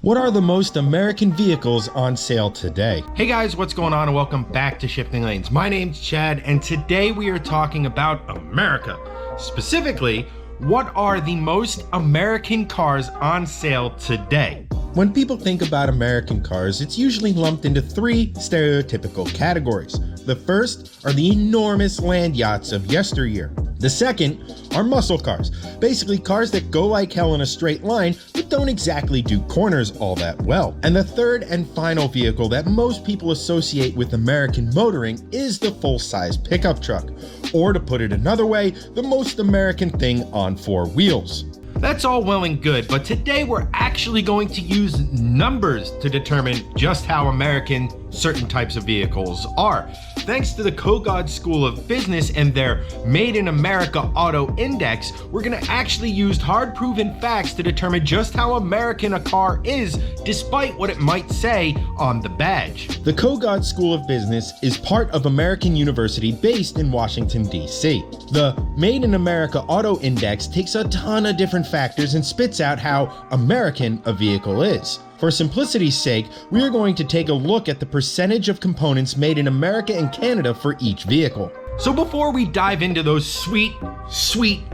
What are the most American vehicles on sale today? Hey guys, what's going on and welcome back to Shifting Lanes. My name's Chad and today we are talking about America. Specifically, what are the most American cars on sale today? When people think about American cars, it's usually lumped into three stereotypical categories. The first are the enormous land yachts of yesteryear. The second are muscle cars, basically cars that go like hell in a straight line but don't exactly do corners all that well. And the third and final vehicle that most people associate with American motoring is the full-size pickup truck, or to put it another way, the most American thing on four wheels. That's all well and good, but today we're actually going to use numbers to determine just how American certain types of vehicles are. Thanks to the Kogod School of Business and their Made in America Auto Index, we're going to actually use hard-proven facts to determine just how American a car is, despite what it might say on the badge. The Kogod School of Business is part of American University based in Washington, D.C. The Made in America Auto Index takes a ton of different factors and spits out how American a vehicle is. For simplicity's sake, we are going to take a look at the percentage of components made in America and Canada for each vehicle. So before we dive into those sweet,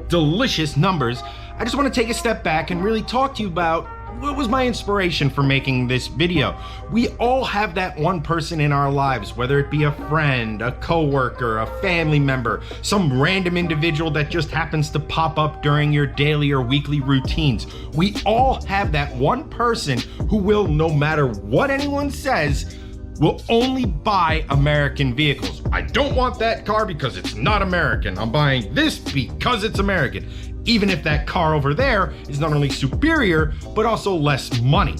delicious numbers, I just want to take a step back and really talk to you about what was my inspiration for making this video. We all have that one person in our lives, whether it be a friend, a coworker, a family member, some random individual that just happens to pop up during your daily or weekly routines. We all have that one person who will, no matter what anyone says, will only buy American vehicles. I don't want that car because it's not American. I'm buying this because it's American. Even if that car over there is not only superior, but also less money.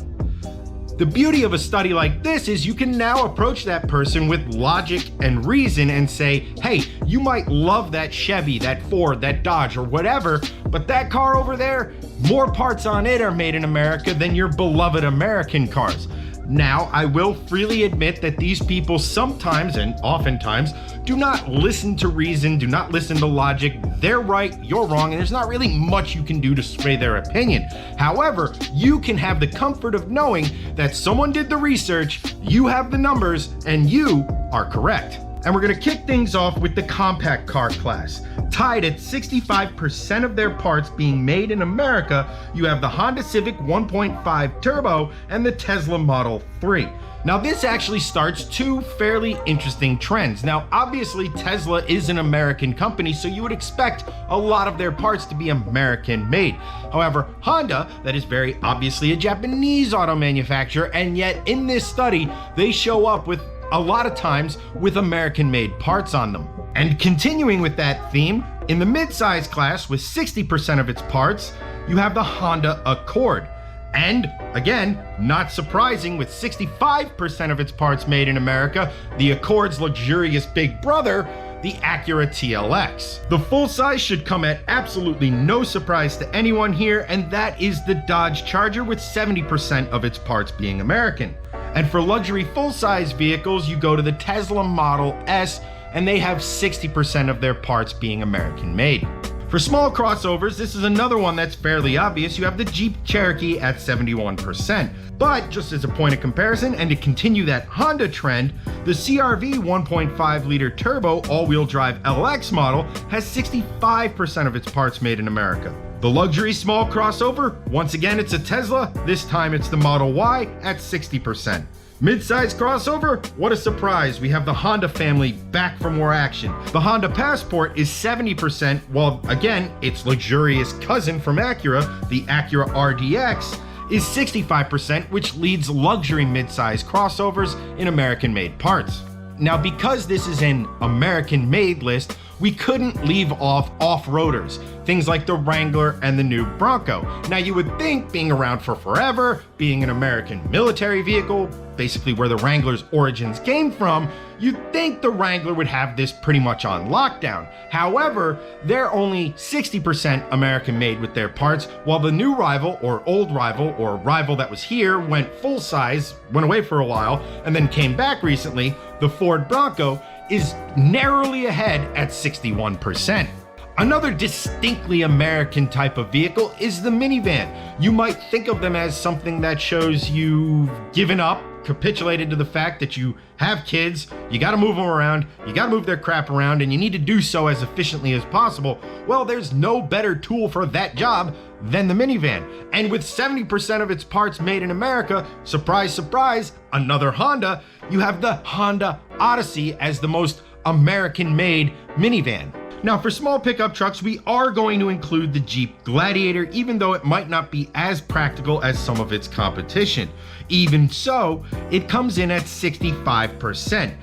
The beauty of a study like this is you can now approach that person with logic and reason and say, hey, you might love that Chevy, that Ford, that Dodge, or whatever, but that car over there, more parts on it are made in America than your beloved American cars. Now, I will freely admit that these people sometimes and oftentimes do not listen to reason, do not listen to logic. They're right, you're wrong, and there's not really much you can do to sway their opinion. However, you can have the comfort of knowing that someone did the research, you have the numbers, and you are correct. And we're gonna kick things off with the compact car class. Tied at 65% of their parts being made in America, you have the Honda Civic 1.5 Turbo and the Tesla Model 3. Now this actually starts two fairly interesting trends. Now obviously Tesla is an American company, so you would expect a lot of their parts to be American made. However, Honda, that is very obviously a Japanese auto manufacturer, and yet in this study, they show up with a lot of times with American-made parts on them. And continuing with that theme, in the mid-size class with 60% of its parts, you have the Honda Accord. And again, not surprising, with 65% of its parts made in America, the Accord's luxurious big brother, the Acura TLX. The full size should come at absolutely no surprise to anyone here, and that is the Dodge Charger with 70% of its parts being American. And for luxury full-size vehicles, you go to the Tesla Model S, and they have 60% of their parts being American-made. For small crossovers, this is another one that's fairly obvious. You have the Jeep Cherokee at 71%. But just as a point of comparison, and to continue that Honda trend, the CR-V 1.5-liter turbo all-wheel drive LX model has 65% of its parts made in America. The luxury small crossover, once again it's a Tesla, this time it's the Model Y at 60%. Mid-size crossover, what a surprise, we have the Honda family back for more action. The Honda Passport is 70%, while again, its luxurious cousin from Acura, the Acura RDX, is 65%, which leads luxury mid-size crossovers in American-made parts. Now, because this is an American-made list, we couldn't leave off off-roaders, things like the Wrangler and the new Bronco. Now, you would think, being around for forever, being an American military vehicle, basically where the Wrangler's origins came from, you'd think the Wrangler would have this pretty much on lockdown. However, they're only 60% American made with their parts, while the new rival, or old rival, or rival that was here, went full size, went away for a while, and then came back recently, the Ford Bronco is narrowly ahead at 61%. Another distinctly American type of vehicle is the minivan. You might think of them as something that shows you've given up, capitulated to the fact that you have kids, you gotta move them around, you gotta move their crap around, and you need to do so as efficiently as possible. Well, there's no better tool for that job than the minivan. And with 70% of its parts made in America, surprise, surprise, another Honda, you have the Honda Odyssey as the most American-made minivan. Now, for small pickup trucks, we are going to include the Jeep Gladiator, even though it might not be as practical as some of its competition. Even so, it comes in at 65%.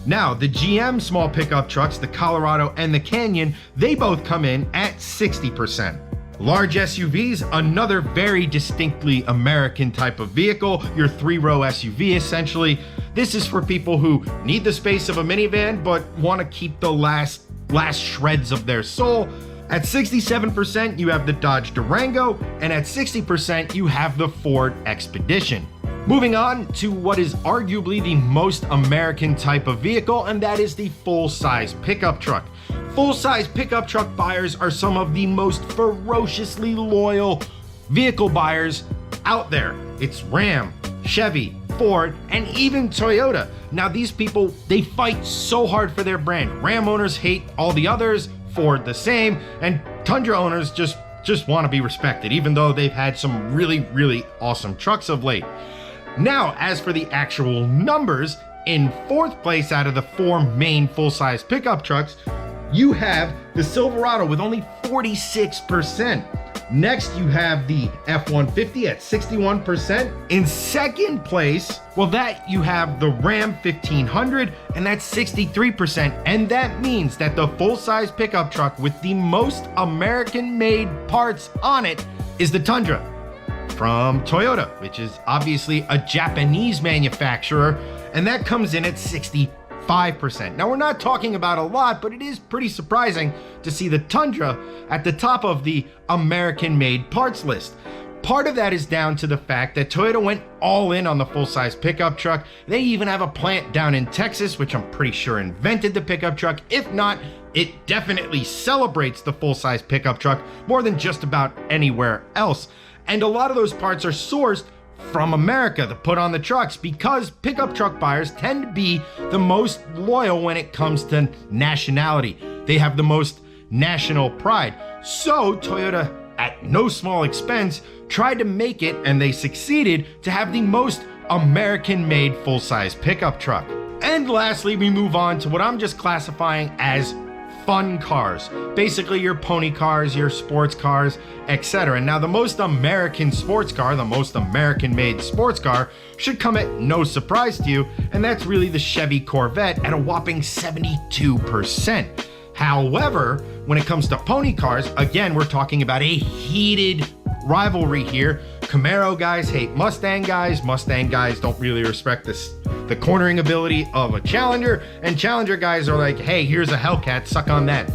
Now, the GM small pickup trucks, the Colorado and the Canyon, they both come in at 60%. Large SUVs, another very distinctly American type of vehicle, your 3-row SUV essentially. This is for people who need the space of a minivan but want to keep the last shreds of their soul. At 67%, you have the Dodge Durango, and at 60%, you have the Ford Expedition. Moving on to what is arguably the most American type of vehicle, and that is the full-size pickup truck. Full-size pickup truck buyers are some of the most ferociously loyal vehicle buyers out there. It's Ram, Chevy, Ford, and even Toyota. Now, these people, they fight so hard for their brand. Ram owners hate all the others, Ford the same, and Tundra owners just want to be respected, even though they've had some really awesome trucks of late. Now, as for the actual numbers, in 4th place out of the 4 main full-size pickup trucks, you have the Silverado with only 46%. Next, you have the F-150 at 61%. In 2nd place, you have the Ram 1500, and that's 63%. And that means that the full-size pickup truck with the most American-made parts on it is the Tundra from Toyota, which is obviously a Japanese manufacturer, and that comes in at 65%. Now, we're not talking about a lot, but it is pretty surprising to see the Tundra at the top of the American-made parts list. Part of that is down to the fact that Toyota went all in on the full-size pickup truck. They even have a plant down in Texas, which I'm pretty sure invented the pickup truck. If not, it definitely celebrates the full-size pickup truck more than just about anywhere else. And a lot of those parts are sourced from America to put on the trucks because pickup truck buyers tend to be the most loyal when it comes to nationality. They have the most national pride. So Toyota, at no small expense, tried to make it, and they succeeded, to have the most American-made full-size pickup truck. And lastly, we move on to what I'm just classifying as fun cars. Basically your pony cars, your sports cars, etc. Now, the most American sports car, the most American-made sports car, should come at no surprise to you, and that's really the Chevy Corvette at a whopping 72%. However, when it comes to pony cars, again, we're talking about a heated rivalry here. Camaro guys hate Mustang guys. Mustang guys don't really respect the cornering ability of a Challenger, and Challenger guys are like, hey, here's a Hellcat, suck on that.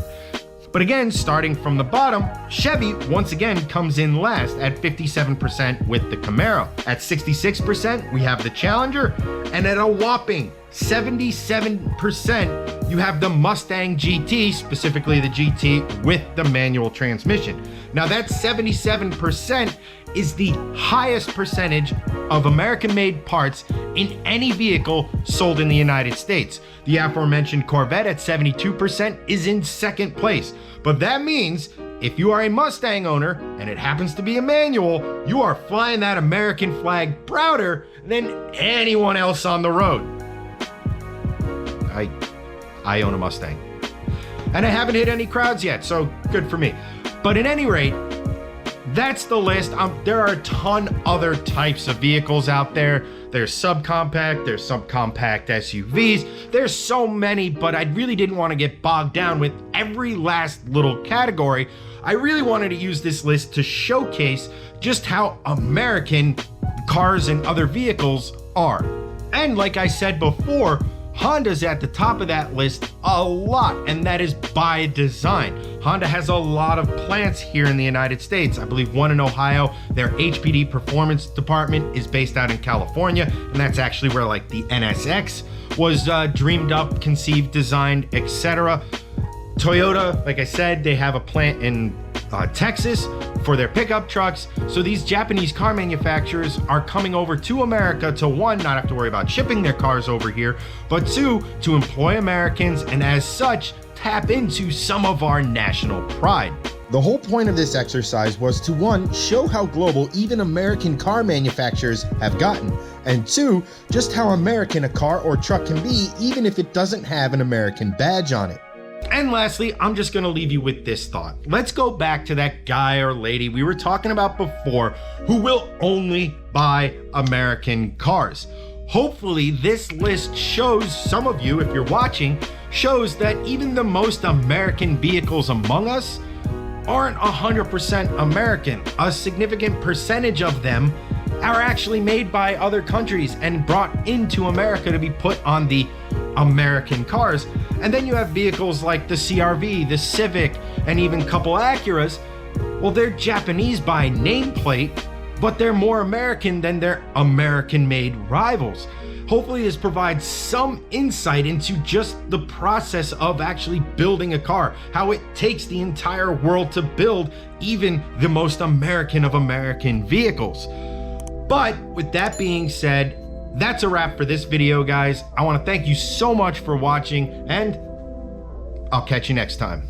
But again, starting from the bottom, Chevy once again comes in last at 57% with the Camaro. At 66%, we have the Challenger, and at a whopping 77%, you have the Mustang GT, specifically the GT with the manual transmission. Now, that 77% is the highest percentage of American-made parts in any vehicle sold in the United States. The aforementioned Corvette at 72% is in 2nd place. But that means if you are a Mustang owner, and it happens to be a manual, you are flying that American flag prouder than anyone else on the road. I own a Mustang. And I haven't hit any crowds yet, so good for me. But at any rate, that's the list. There are a ton other types of vehicles out there. There's subcompact, there's subcompact SUVs. There's so many, but I really didn't want to get bogged down with every last little category. I really wanted to use this list to showcase just how American cars and other vehicles are. And like I said before, Honda's at the top of that list a lot, and that is by design. Honda has a lot of plants here in the United States. I believe one in Ohio. Their HPD performance department is based out in California, and that's actually where like the NSX was dreamed up, conceived, designed, etc. Toyota, like I said, they have a plant in Texas for their pickup trucks. So these Japanese car manufacturers are coming over to America to, one, not have to worry about shipping their cars over here, but two, to employ Americans and as such, tap into some of our national pride. The whole point of this exercise was to, one, show how global even American car manufacturers have gotten, and two, just how American a car or truck can be even if it doesn't have an American badge on it. And lastly, I'm just gonna leave you with this thought. Let's go back to that guy or lady we were talking about before who will only buy American cars. Hopefully this list shows some of you, if you're watching, shows that even the most American vehicles among us aren't 100% American. A significant percentage of them are actually made by other countries and brought into America to be put on the American cars. And then you have vehicles like the CR-V, the Civic, and even a couple Acuras. Well, they're Japanese by nameplate, but they're more American than their American-made rivals. Hopefully this provides some insight into just the process of actually building a car, how it takes the entire world to build even the most American of American vehicles. But with that being said, that's a wrap for this video, guys. I want to thank you so much for watching, and I'll catch you next time.